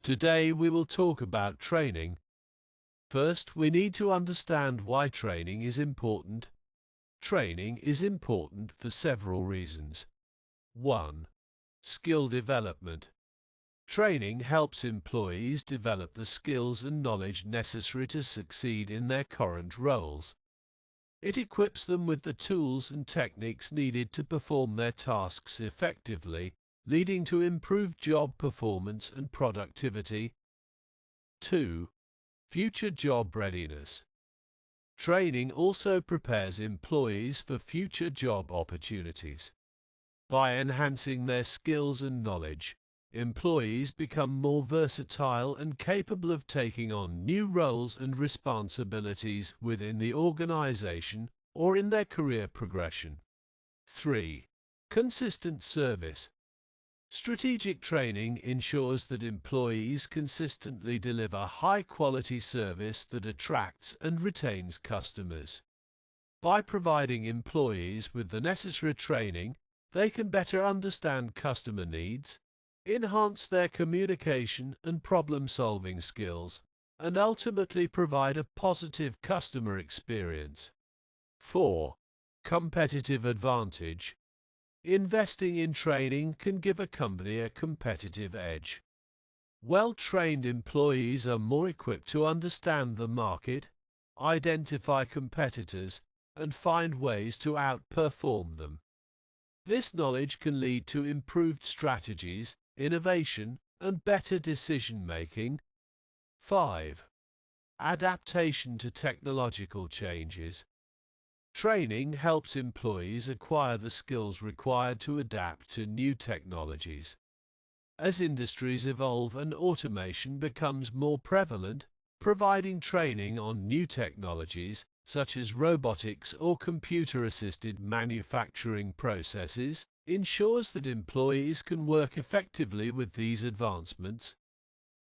Today we will talk about training. First, we need to understand why training is important. Training is important for several reasons. 1. Skill development. Training helps employees develop the skills and knowledge necessary to succeed in their current roles. It equips them with the tools and techniques needed to perform their tasks effectively, leading to improved job performance and productivity. 2. Future job readiness. Training also prepares employees for future job opportunities. By enhancing their skills and knowledge, employees become more versatile and capable of taking on new roles and responsibilities within the organization or in their career progression. 3. Consistent service. Strategic training ensures that employees consistently deliver high-quality service that attracts and retains customers. By providing employees with the necessary training, they can better understand customer needs, enhance their communication and problem-solving skills, and ultimately provide a positive customer experience. 4. Competitive advantage. Investing in training can give a company a competitive edge. Well-trained employees are more equipped to understand the market, identify competitors, and find ways to outperform them. This knowledge can lead to improved strategies, innovation, and better decision-making. 5. Adaptation to technological changes. Training helps employees acquire the skills required to adapt to new technologies. As industries evolve and automation becomes more prevalent, providing training on new technologies, such as robotics or computer-assisted manufacturing processes, ensures that employees can work effectively with these advancements.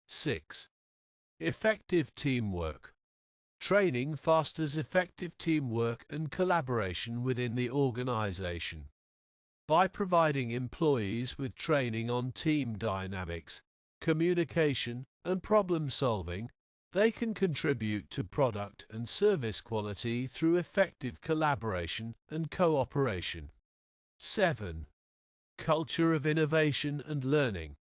6. Effective teamwork. Training fosters effective teamwork and collaboration within the organization. By providing employees with training on team dynamics, communication, and problem-solving, they can contribute to product and service quality through effective collaboration and cooperation. 7. Culture of innovation and learning.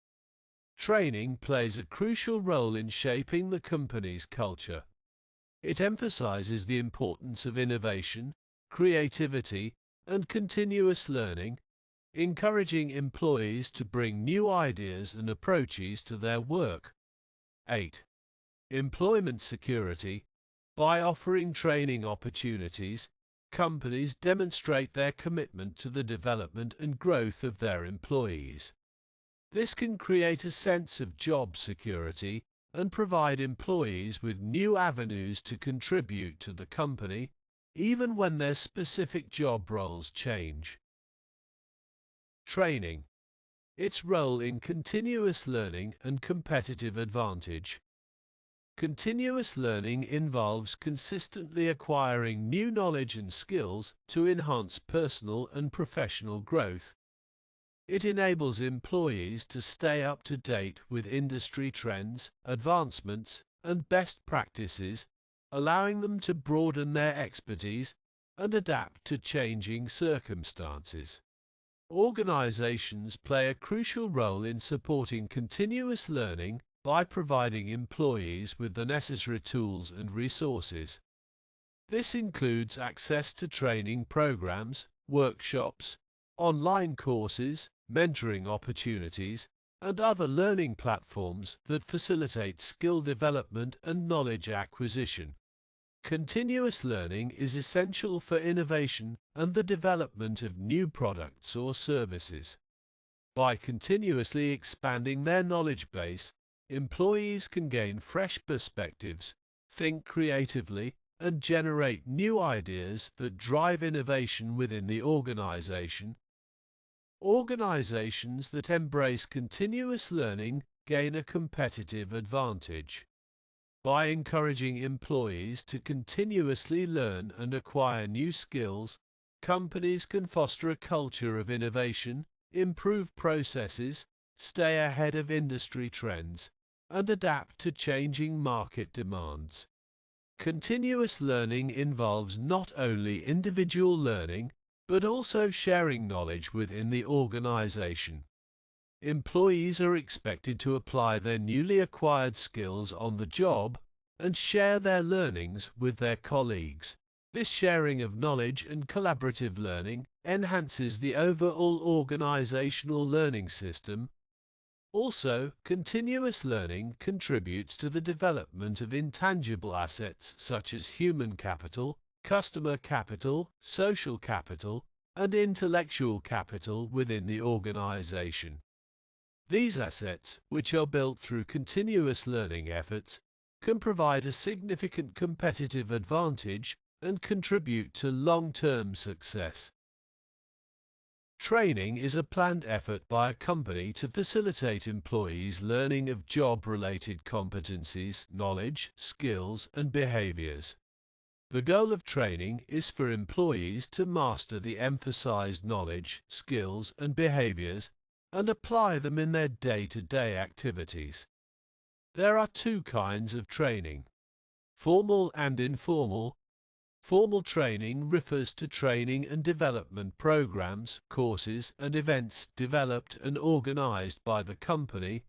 Training plays a crucial role in shaping the company's culture. It emphasizes the importance of innovation, creativity, and continuous learning, encouraging employees to bring new ideas and approaches to their work. 8. Employment security. By offering training opportunities, companies demonstrate their commitment to the development and growth of their employees. This can create a sense of job security and provide employees with new avenues to contribute to the company, even when their specific job roles change. Training. Its role in continuous learning and competitive advantage. Continuous learning involves consistently acquiring new knowledge and skills to enhance personal and professional growth. It enables employees to stay up to date with industry trends, advancements, and best practices, allowing them to broaden their expertise and adapt to changing circumstances. Organizations play a crucial role in supporting continuous learning by providing employees with the necessary tools and resources. This includes access to training programs, workshops, online courses, mentoring opportunities, and other learning platforms that facilitate skill development and knowledge acquisition. Continuous learning is essential for innovation and the development of new products or services. By continuously expanding their knowledge base, employees can gain fresh perspectives, think creatively, and generate new ideas that drive innovation within the organization. Organizations that embrace continuous learning gain a competitive advantage. By encouraging employees to continuously learn and acquire new skills, companies can foster a culture of innovation, improve processes, stay ahead of industry trends, and adapt to changing market demands. Continuous learning involves not only individual learning, but also sharing knowledge within the organization. Employees are expected to apply their newly acquired skills on the job and share their learnings with their colleagues. This sharing of knowledge and collaborative learning enhances the overall organizational learning system. Also, continuous learning contributes to the development of intangible assets such as human capital, customer capital, social capital, and intellectual capital within the organization. These assets, which are built through continuous learning efforts, can provide a significant competitive advantage and contribute to long-term success. Training is a planned effort by a company to facilitate employees' learning of job-related competencies, knowledge, skills, and behaviors. The goal of training is for employees to master the emphasized knowledge, skills, and behaviors and apply them in their day-to-day activities. There are two kinds of training: formal and informal. Formal training refers to training and development programs, courses, and events developed and organized by the company.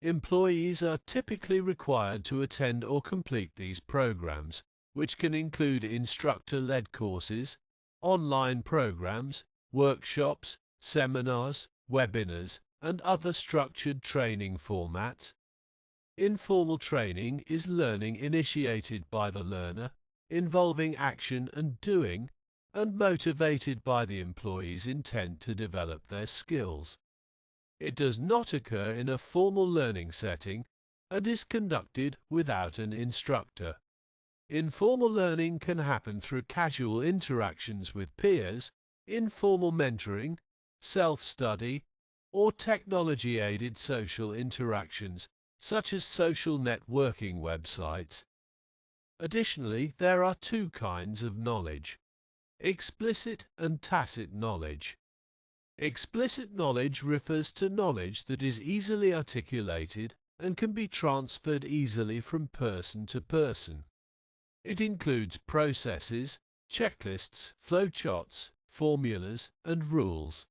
Employees are typically required to attend or complete these programs, which can include instructor-led courses, online programs, workshops, seminars, webinars, and other structured training formats. Informal training is learning initiated by the learner, involving action and doing, and motivated by the employee's intent to develop their skills. It does not occur in a formal learning setting and is conducted without an instructor. Informal learning can happen through casual interactions with peers, informal mentoring, self-study, or technology-aided social interactions, such as social networking websites. Additionally, there are two kinds of knowledge: explicit and tacit knowledge. Explicit knowledge refers to knowledge that is easily articulated and can be transferred easily from person to person. It includes processes, checklists, flowcharts, formulas, and rules.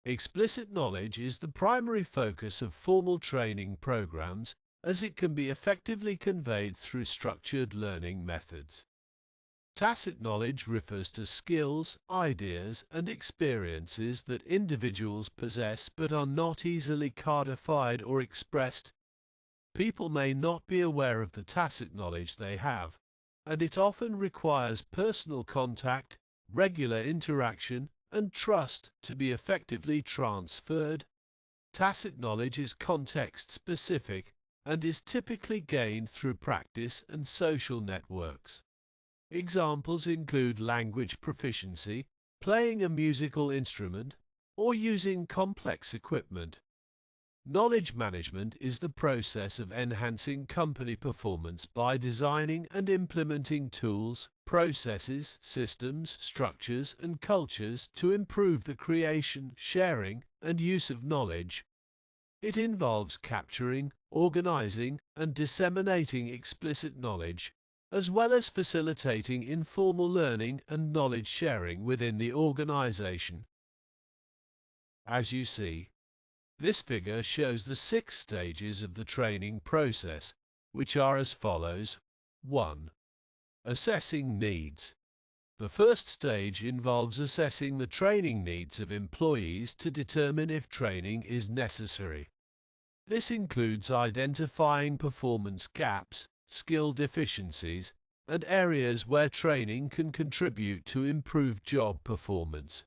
Explicit knowledge is the primary focus of formal training programs, as it can be effectively conveyed through structured learning methods. Tacit knowledge refers to skills, ideas, and experiences that individuals possess but are not easily codified or expressed. People may not be aware of the tacit knowledge they have, and it often requires personal contact, regular interaction, and trust to be effectively transferred. Tacit knowledge is context-specific and is typically gained through practice and social networks. Examples include language proficiency, playing a musical instrument, or using complex equipment. Knowledge management is the process of enhancing company performance by designing and implementing tools, processes, systems, structures, and cultures to improve the creation, sharing, and use of knowledge. It involves capturing, organizing, and disseminating explicit knowledge, as well as facilitating informal learning and knowledge sharing within the organization. As you see, this figure shows the 6 stages of the training process, which are as follows. 1. Assessing needs. The first stage involves assessing the training needs of employees to determine if training is necessary. This includes identifying performance gaps, skill deficiencies, and areas where training can contribute to improved job performance.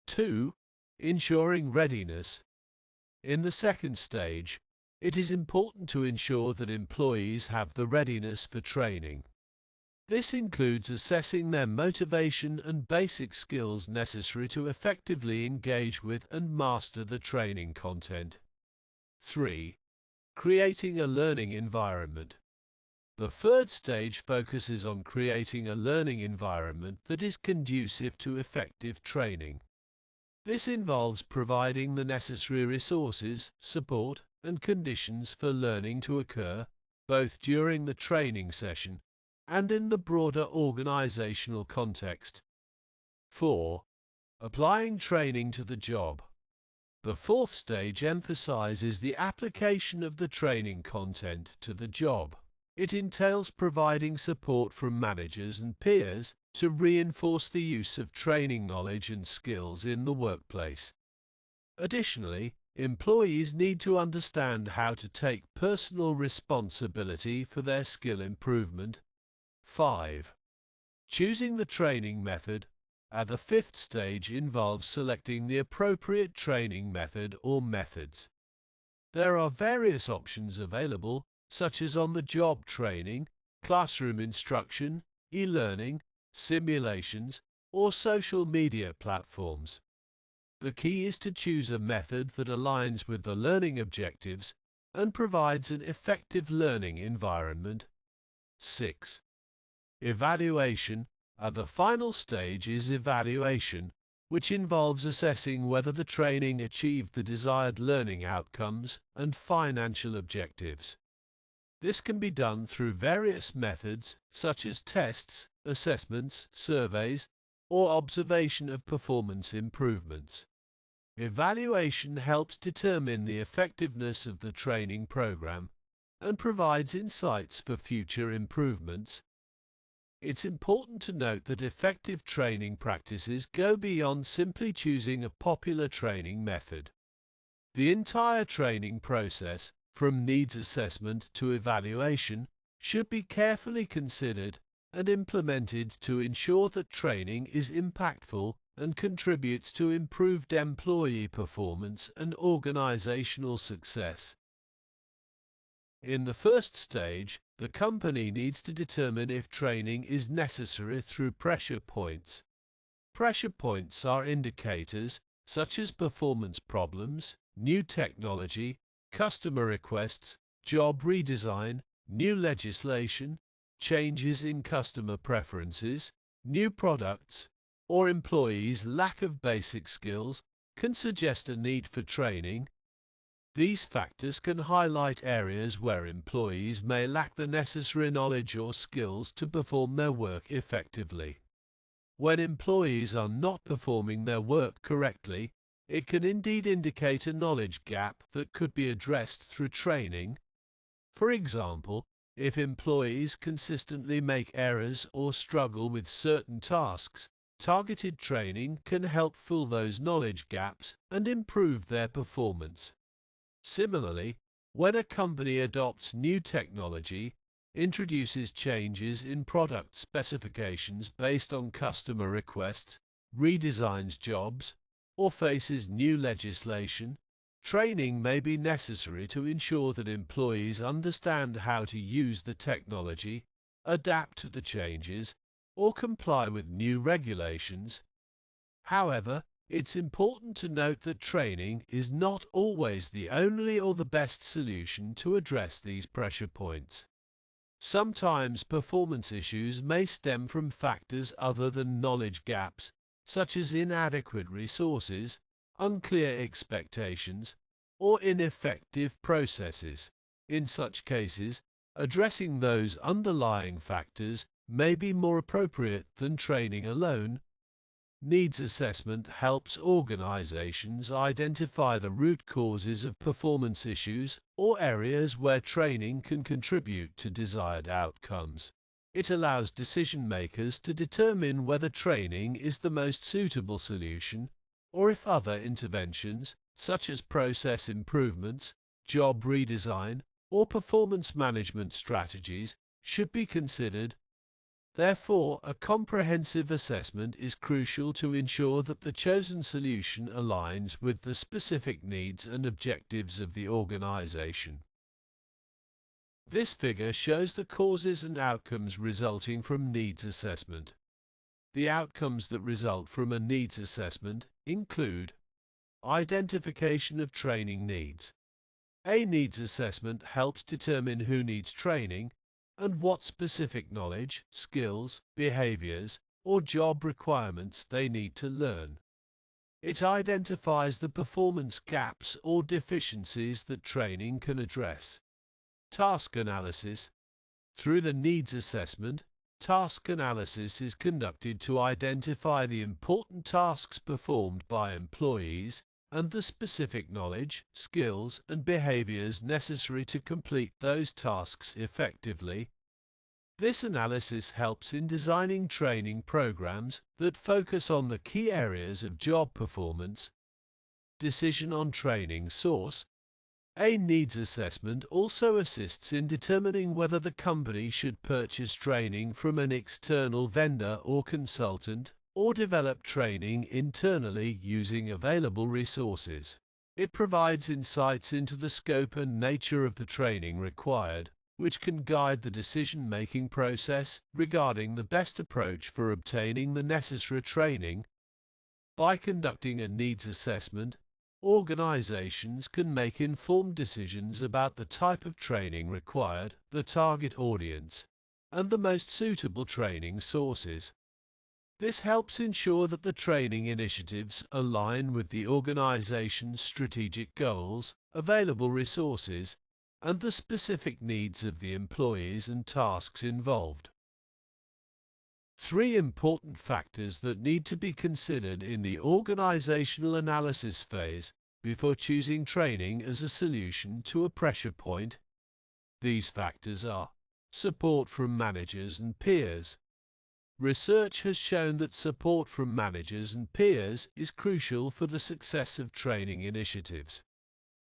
2. Ensuring readiness. In the second stage, it is important to ensure that employees have the readiness for training. This includes assessing their motivation and basic skills necessary to effectively engage with and master the training content. 3. Creating a learning environment. The third stage focuses on creating a learning environment that is conducive to effective training. This involves providing the necessary resources, support, and conditions for learning to occur, both during the training session and in the broader organizational context. 4. Applying training to the job. The fourth stage emphasizes the application of the training content to the job. It entails providing support from managers and peers to reinforce the use of training knowledge and skills in the workplace. Additionally, employees need to understand how to take personal responsibility for their skill improvement. 5. Choosing the training method. At the fifth stage involves selecting the appropriate training method or methods. There are various options available, such as on-the-job training, classroom instruction, e-learning, simulations, or social media platforms. The key is to choose a method that aligns with the learning objectives and provides an effective learning environment. 6. Evaluation. At the final stage is evaluation, which involves assessing whether the training achieved the desired learning outcomes and financial objectives. This can be done through various methods such as tests, assessments, surveys, or observation of performance improvements. Evaluation helps determine the effectiveness of the training program and provides insights for future improvements. It's important to note that effective training practices go beyond simply choosing a popular training method. The entire training process, from needs assessment to evaluation, should be carefully considered and implemented to ensure that training is impactful and contributes to improved employee performance and organizational success. In the first stage, the company needs to determine if training is necessary through pressure points. Pressure points are indicators such as performance problems, new technology, customer requests, job redesign, new legislation, changes in customer preferences, new products, or employees' lack of basic skills can suggest a need for training. These factors can highlight areas where employees may lack the necessary knowledge or skills to perform their work effectively. When employees are not performing their work correctly, it can indeed indicate a knowledge gap that could be addressed through training. For example, if employees consistently make errors or struggle with certain tasks, targeted training can help fill those knowledge gaps and improve their performance. Similarly, when a company adopts new technology, introduces changes in product specifications based on customer requests, redesigns jobs, or faces new legislation, training may be necessary to ensure that employees understand how to use the technology, adapt to the changes, or comply with new regulations. However, it's important to note that training is not always the only or the best solution to address these pressure points. Sometimes performance issues may stem from factors other than knowledge gaps, such as inadequate resources, unclear expectations, or ineffective processes. In such cases, addressing those underlying factors may be more appropriate than training alone. Needs assessment helps organizations identify the root causes of performance issues or areas where training can contribute to desired outcomes. It allows decision makers to determine whether training is the most suitable solution or if other interventions, such as process improvements, job redesign, or performance management strategies, should be considered. Therefore, a comprehensive assessment is crucial to ensure that the chosen solution aligns with the specific needs and objectives of the organization. This figure shows the causes and outcomes resulting from needs assessment. The outcomes that result from a needs assessment include identification of training needs. A needs assessment helps determine who needs training and what specific knowledge, skills, behaviors, or job requirements they need to learn. It identifies the performance gaps or deficiencies that training can address. Task analysis. Through the needs assessment, task analysis is conducted to identify the important tasks performed by employees and the specific knowledge, skills, and behaviors necessary to complete those tasks effectively. This analysis helps in designing training programs that focus on the key areas of job performance. Decision on training source. A needs assessment also assists in determining whether the company should purchase training from an external vendor or consultant, or develop training internally using available resources. It provides insights into the scope and nature of the training required, which can guide the decision-making process regarding the best approach for obtaining the necessary training. By conducting a needs assessment, organizations can make informed decisions about the type of training required, the target audience, and the most suitable training sources. This helps ensure that the training initiatives align with the organization's strategic goals, available resources, and the specific needs of the employees and tasks involved. 3 important factors that need to be considered in the organizational analysis phase before choosing training as a solution to a pressure point. These factors are support from managers and peers. Research has shown that support from managers and peers is crucial for the success of training initiatives.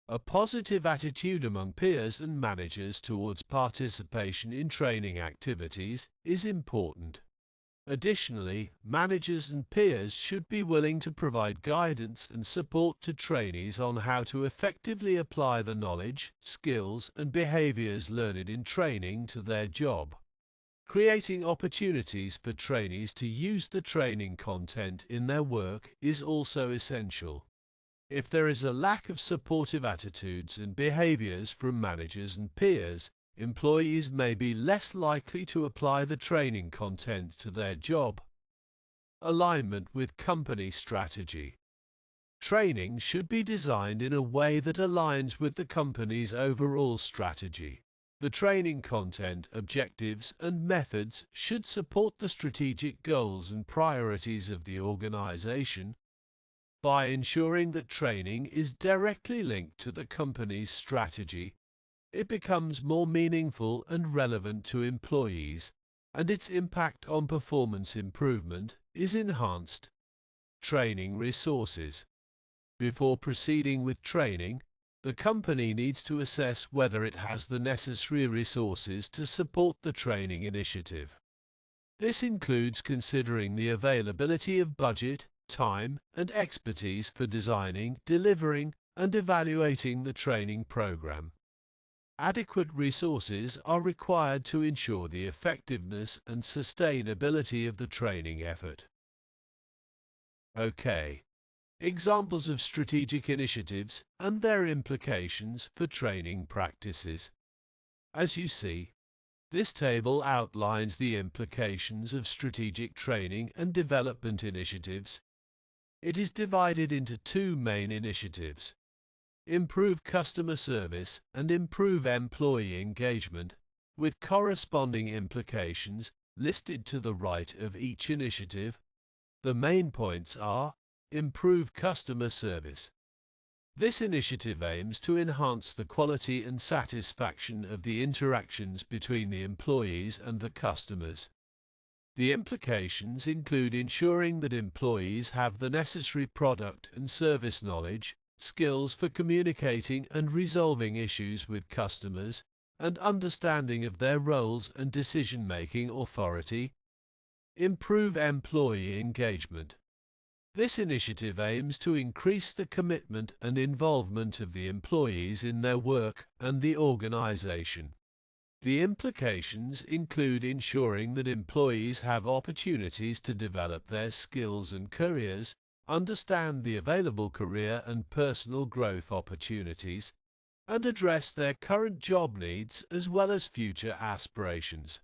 A positive attitude among peers and managers towards participation in training activities is important. Additionally, managers and peers should be willing to provide guidance and support to trainees on how to effectively apply the knowledge, skills, and behaviors learned in training to their job. Creating opportunities for trainees to use the training content in their work is also essential. If there is a lack of supportive attitudes and behaviors from managers and peers, employees may be less likely to apply the training content to their job. Alignment with company strategy. Training should be designed in a way that aligns with the company's overall strategy. The training content, objectives, and methods should support the strategic goals and priorities of the organization. By ensuring that training is directly linked to the company's strategy, it becomes more meaningful and relevant to employees, and its impact on performance improvement is enhanced. Training resources. Before proceeding with training, the company needs to assess whether it has the necessary resources to support the training initiative. This includes considering the availability of budget, time, and expertise for designing, delivering, and evaluating the training program. Adequate resources are required to ensure the effectiveness and sustainability of the training effort. Okay. Examples of strategic initiatives and their implications for training practices. As you see, this table outlines the implications of strategic training and development initiatives. It is divided into 2 main initiatives: improve customer service and improve employee engagement, with corresponding implications listed to the right of each initiative. The main points are: improve customer service. This initiative aims to enhance the quality and satisfaction of the interactions between the employees and the customers. The implications include ensuring that employees have the necessary product and service knowledge, skills for communicating and resolving issues with customers, and understanding of their roles and decision-making authority. Improve employee engagement. This initiative aims to increase the commitment and involvement of the employees in their work and the organization. The implications include ensuring that employees have opportunities to develop their skills and careers, understand the available career and personal growth opportunities, and address their current job needs as well as future aspirations.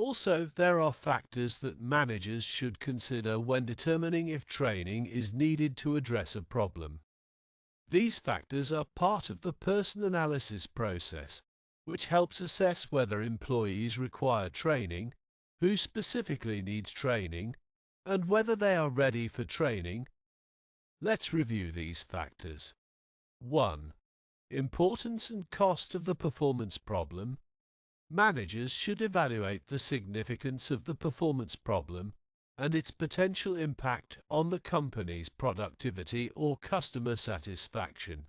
Also, there are factors that managers should consider when determining if training is needed to address a problem. These factors are part of the person analysis process, which helps assess whether employees require training, who specifically needs training, and whether they are ready for training. Let's review these factors. 1. Importance and cost of the performance problem. Managers should evaluate the significance of the performance problem and its potential impact on the company's productivity or customer satisfaction.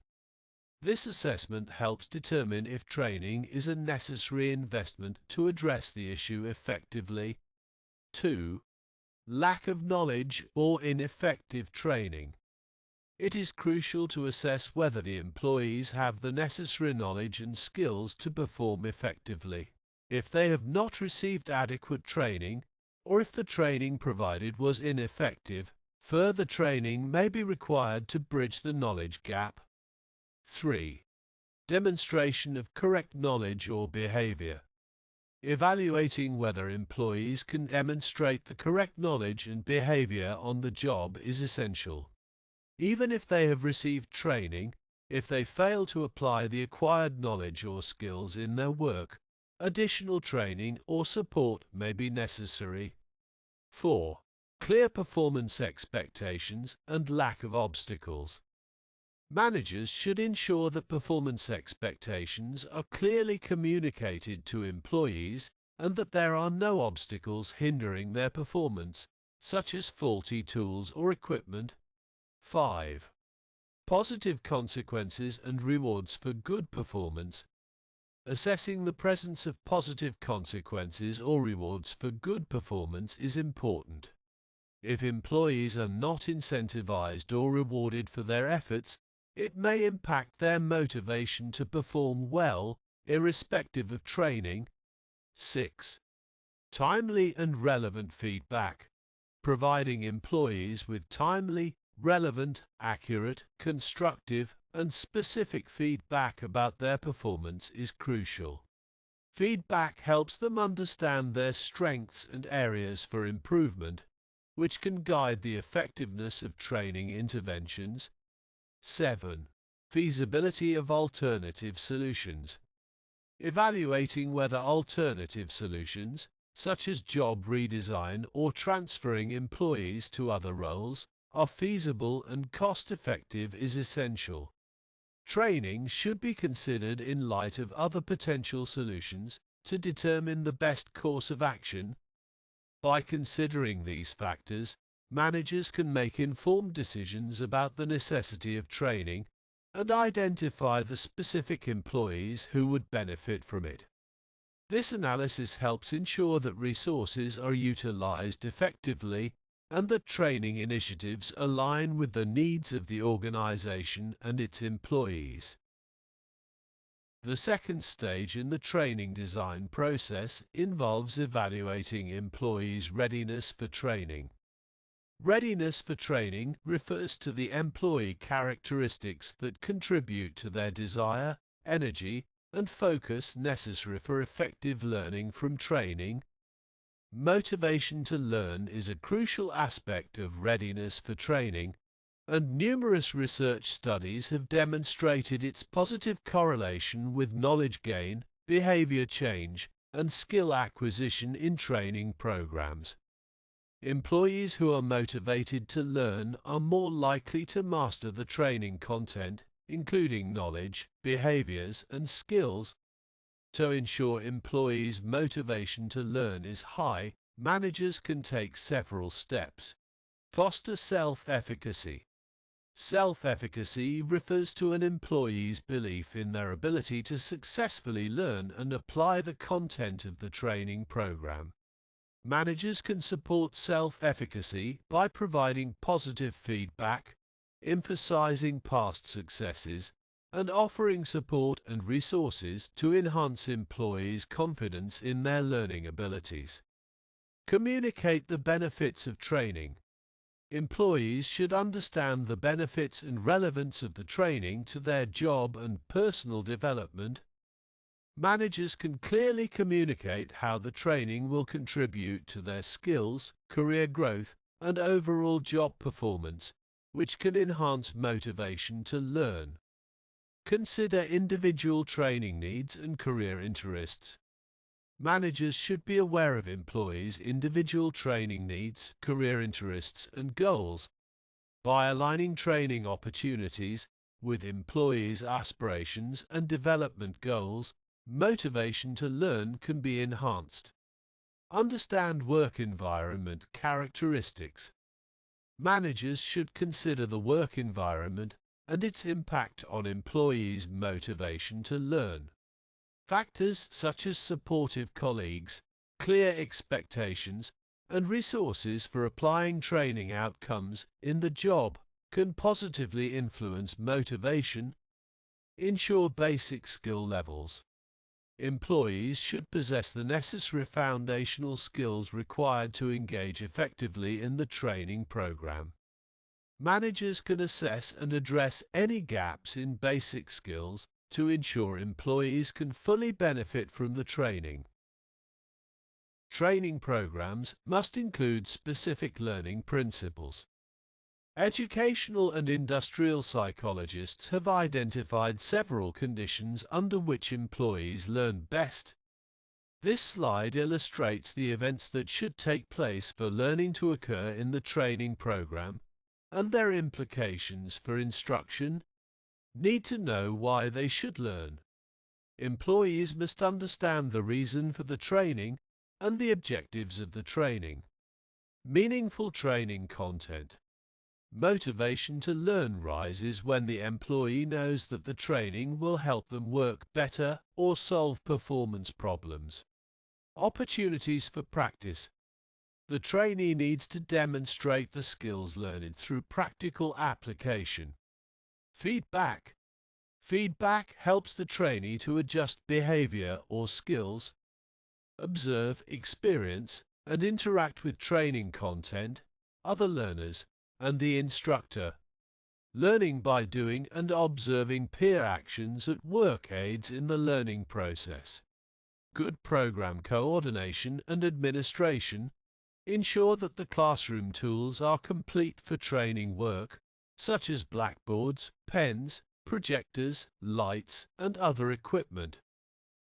This assessment helps determine if training is a necessary investment to address the issue effectively. 2. Lack of knowledge or ineffective training. It is crucial to assess whether the employees have the necessary knowledge and skills to perform effectively. If they have not received adequate training, or if the training provided was ineffective, further training may be required to bridge the knowledge gap. 3. Demonstration of correct knowledge or behavior. Evaluating whether employees can demonstrate the correct knowledge and behavior on the job is essential. Even if they have received training, if they fail to apply the acquired knowledge or skills in their work, additional training or support may be necessary. 4. Clear performance expectations and lack of obstacles. Managers should ensure that performance expectations are clearly communicated to employees and that there are no obstacles hindering their performance, such as faulty tools or equipment. 5. Positive consequences and rewards for good performance. Assessing the presence of positive consequences or rewards for good performance is important. If employees are not incentivized or rewarded for their efforts, it may impact their motivation to perform well, irrespective of training. 6. Timely and relevant feedback. Providing employees with timely, relevant, accurate, constructive, and specific feedback about their performance is crucial. Feedback helps them understand their strengths and areas for improvement, which can guide the effectiveness of training interventions. 7. Feasibility of alternative solutions. Evaluating whether alternative solutions, such as job redesign or transferring employees to other roles, are feasible and cost-effective is essential. Training should be considered in light of other potential solutions to determine the best course of action. By considering these factors, managers can make informed decisions about the necessity of training and identify the specific employees who would benefit from it. This analysis helps ensure that resources are utilized effectively and that training initiatives align with the needs of the organization and its employees. The second stage in the training design process involves evaluating employees' readiness for training. Readiness for training refers to the employee characteristics that contribute to their desire, energy, and focus necessary for effective learning from training. Motivation to learn is a crucial aspect of readiness for training, and numerous research studies have demonstrated its positive correlation with knowledge gain, behavior change, and skill acquisition in training programs. Employees who are motivated to learn are more likely to master the training content, including knowledge, behaviors, and skills. To ensure employees' motivation to learn is high, managers can take several steps. Foster self-efficacy. Self-efficacy refers to an employee's belief in their ability to successfully learn and apply the content of the training program. Managers can support self-efficacy by providing positive feedback, emphasizing past successes, and offering support and resources to enhance employees' confidence in their learning abilities. Communicate the benefits of training. Employees should understand the benefits and relevance of the training to their job and personal development. Managers can clearly communicate how the training will contribute to their skills, career growth, and overall job performance, which can enhance motivation to learn. Consider individual training needs and career interests. Managers should be aware of employees' individual training needs, career interests, and goals. By aligning training opportunities with employees' aspirations and development goals, motivation to learn can be enhanced. Understand work environment characteristics. Managers should consider the work environment and its impact on employees' motivation to learn. Factors such as supportive colleagues, clear expectations, and resources for applying training outcomes in the job can positively influence motivation. Ensure basic skill levels. Employees should possess the necessary foundational skills required to engage effectively in the training program. Managers can assess and address any gaps in basic skills to ensure employees can fully benefit from the training. Training programs must include specific learning principles. Educational and industrial psychologists have identified several conditions under which employees learn best. This slide illustrates the events that should take place for learning to occur in the training program and their implications for instruction. Need to know why they should learn. Employees must understand the reason for the training and the objectives of the training. Meaningful training content. Motivation to learn rises when the employee knows that the training will help them work better or solve performance problems. Opportunities for practice. The trainee needs to demonstrate the skills learned through practical application. Feedback. Feedback helps the trainee to adjust behavior or skills, observe, experience, and interact with training content, other learners, and the instructor. Learning by doing and observing peer actions at work aids in the learning process. Good program coordination and administration. Ensure that the classroom tools are complete for training work, such as blackboards, pens, projectors, lights, and other equipment.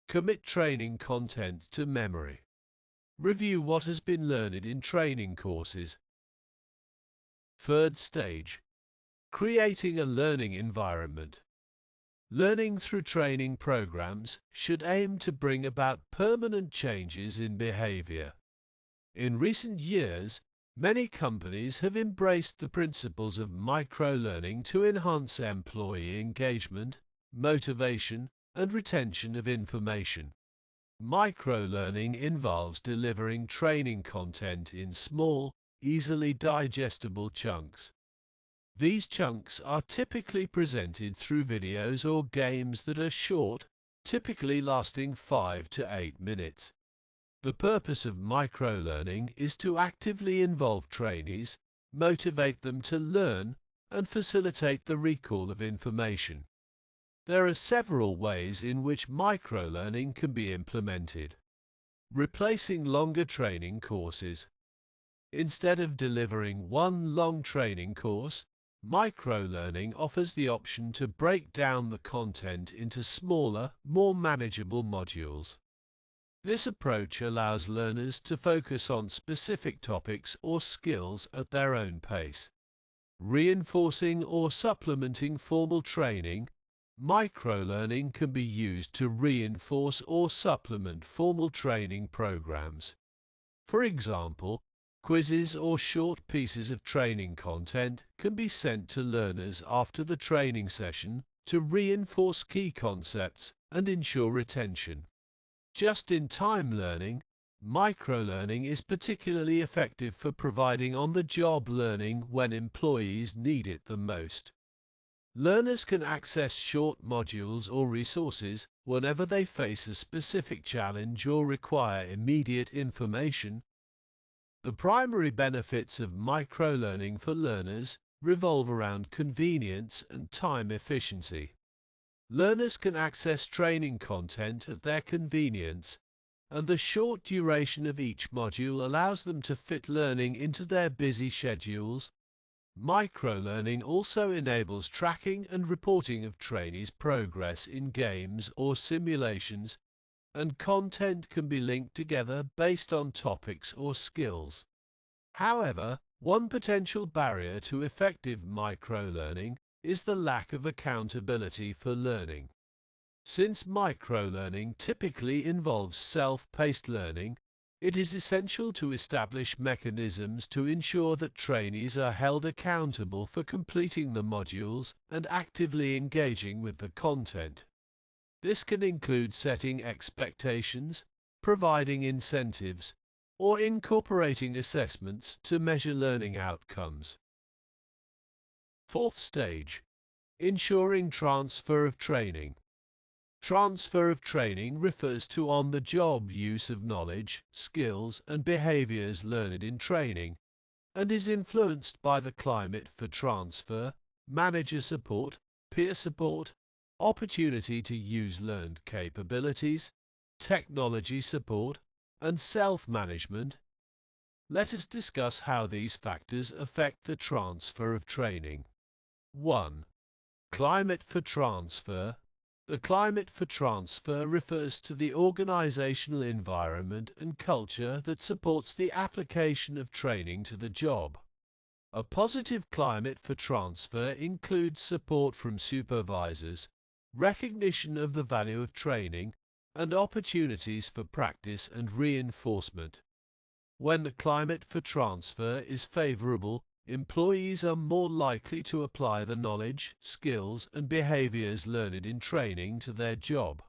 Commit training content to memory. Review what has been learned in training courses. Third stage, creating a learning environment. Learning through training programs should aim to bring about permanent changes in behavior. In recent years, many companies have embraced the principles of micro-learning to enhance employee engagement, motivation, and retention of information. Micro-learning involves delivering training content in small, easily digestible chunks. These chunks are typically presented through videos or games that are short, typically lasting 5 to 8 minutes. The purpose of micro-learning is to actively involve trainees, motivate them to learn, and facilitate the recall of information. There are several ways in which micro-learning can be implemented. Replacing longer training courses. Instead of delivering one long training course, micro-learning offers the option to break down the content into smaller, more manageable modules. This approach allows learners to focus on specific topics or skills at their own pace. Reinforcing or supplementing formal training. Micro-learning can be used to reinforce or supplement formal training programs. For example, quizzes or short pieces of training content can be sent to learners after the training session to reinforce key concepts and ensure retention. Just-in-time learning. Micro-learning is particularly effective for providing on-the-job learning when employees need it the most. Learners can access short modules or resources whenever they face a specific challenge or require immediate information. The primary benefits of micro-learning for learners revolve around convenience and time efficiency. Learners can access training content at their convenience, and the short duration of each module allows them to fit learning into their busy schedules. Microlearning also enables tracking and reporting of trainees' progress in games or simulations, and content can be linked together based on topics or skills. However, one potential barrier to effective microlearning is the lack of accountability for learning. Since microlearning typically involves self-paced learning, it is essential to establish mechanisms to ensure that trainees are held accountable for completing the modules and actively engaging with the content. This can include setting expectations, providing incentives, or incorporating assessments to measure learning outcomes. Fourth stage, ensuring transfer of training. Transfer of training refers to on-the-job use of knowledge, skills, and behaviors learned in training, and is influenced by the climate for transfer, manager support, peer support, opportunity to use learned capabilities, technology support, and self-management. Let us discuss how these factors affect the transfer of training. 1. Climate for transfer. The climate for transfer refers to the organizational environment and culture that supports the application of training to the job. A positive climate for transfer includes support from supervisors, recognition of the value of training, and opportunities for practice and reinforcement. When the climate for transfer is favorable, employees are more likely to apply the knowledge, skills, and behaviors learned in training to their job.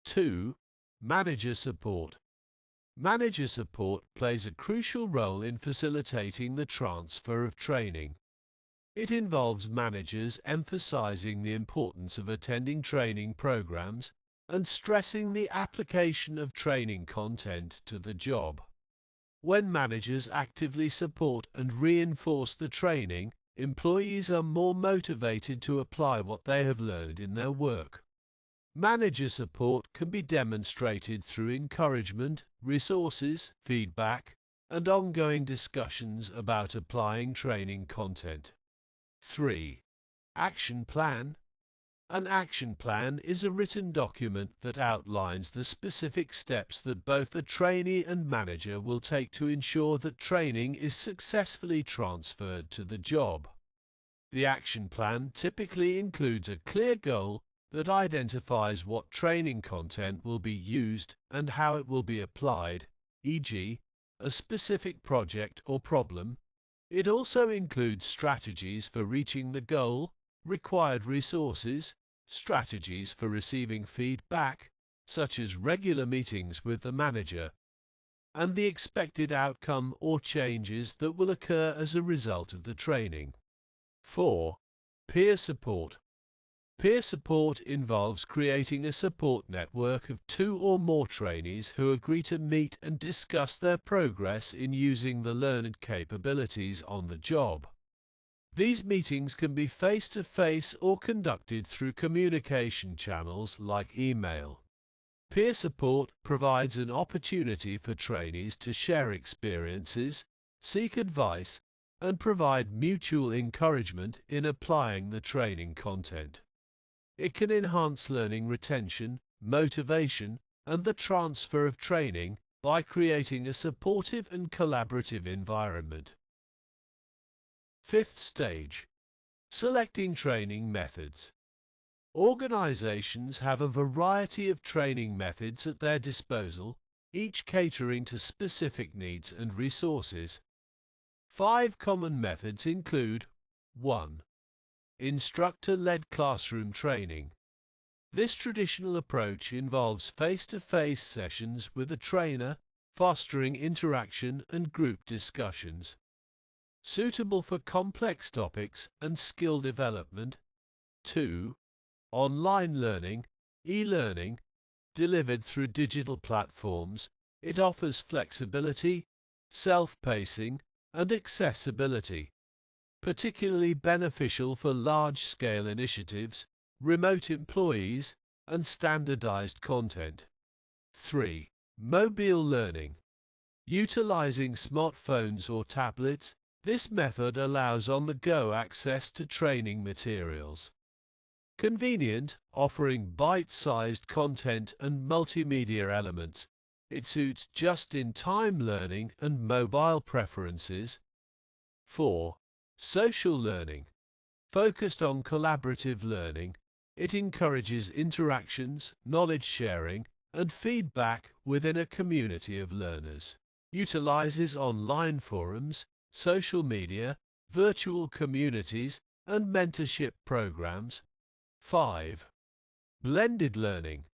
2. Manager support. Manager support plays a crucial role in facilitating the transfer of training. It involves managers emphasizing the importance of attending training programs and stressing the application of training content to the job. When managers actively support and reinforce the training, employees are more motivated to apply what they have learned in their work. Manager support can be demonstrated through encouragement, resources, feedback, and ongoing discussions about applying training content. 3. Action plan. An action plan is a written document that outlines the specific steps that both the trainee and manager will take to ensure that training is successfully transferred to the job. The action plan typically includes a clear goal that identifies what training content will be used and how it will be applied, e.g., a specific project or problem. It also includes strategies for reaching the goal, required resources, strategies for receiving feedback, such as regular meetings with the manager, and the expected outcome or changes that will occur as a result of the training. 4. Peer support. Peer support involves creating a support network of 2 or more trainees who agree to meet and discuss their progress in using the learned capabilities on the job. These meetings can be face-to-face or conducted through communication channels like email. Peer support provides an opportunity for trainees to share experiences, seek advice, and provide mutual encouragement in applying the training content. It can enhance learning retention, motivation, and the transfer of training by creating a supportive and collaborative environment. 5th stage, selecting training methods. Organizations have a variety of training methods at their disposal, each catering to specific needs and resources. 5 common methods include: 1. Instructor-led classroom training. This traditional approach involves face-to-face sessions with a trainer, fostering interaction and group discussions. Suitable for complex topics and skill development. 2. Online learning, e-learning, delivered through digital platforms. It offers flexibility, self-pacing, and accessibility, particularly beneficial for large-scale initiatives, remote employees, and standardized content. 3. Mobile learning. Utilizing smartphones or tablets, this method allows on-the-go access to training materials. Convenient, offering bite-sized content and multimedia elements. It suits just-in-time learning and mobile preferences. 4. Social learning. Focused on collaborative learning, it encourages interactions, knowledge sharing, and feedback within a community of learners. Utilizes online forums, social media, virtual communities, and mentorship programs. 5. Blended learning.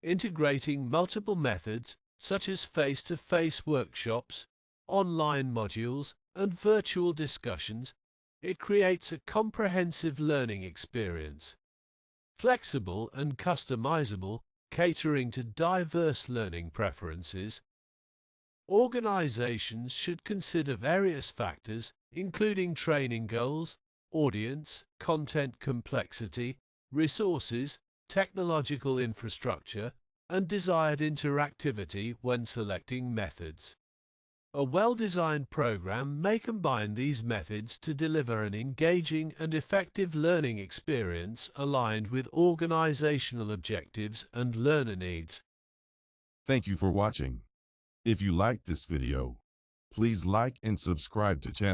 Integrating multiple methods such as face-to-face workshops, online modules, and virtual discussions, it creates a comprehensive learning experience. Flexible and customizable, catering to diverse learning preferences. Organizations should consider various factors, including training goals, audience, content complexity, resources, technological infrastructure, and desired interactivity when selecting methods. A well-designed program may combine these methods to deliver an engaging and effective learning experience aligned with organizational objectives and learner needs. Thank you for watching. If you liked this video, please like and subscribe to channel.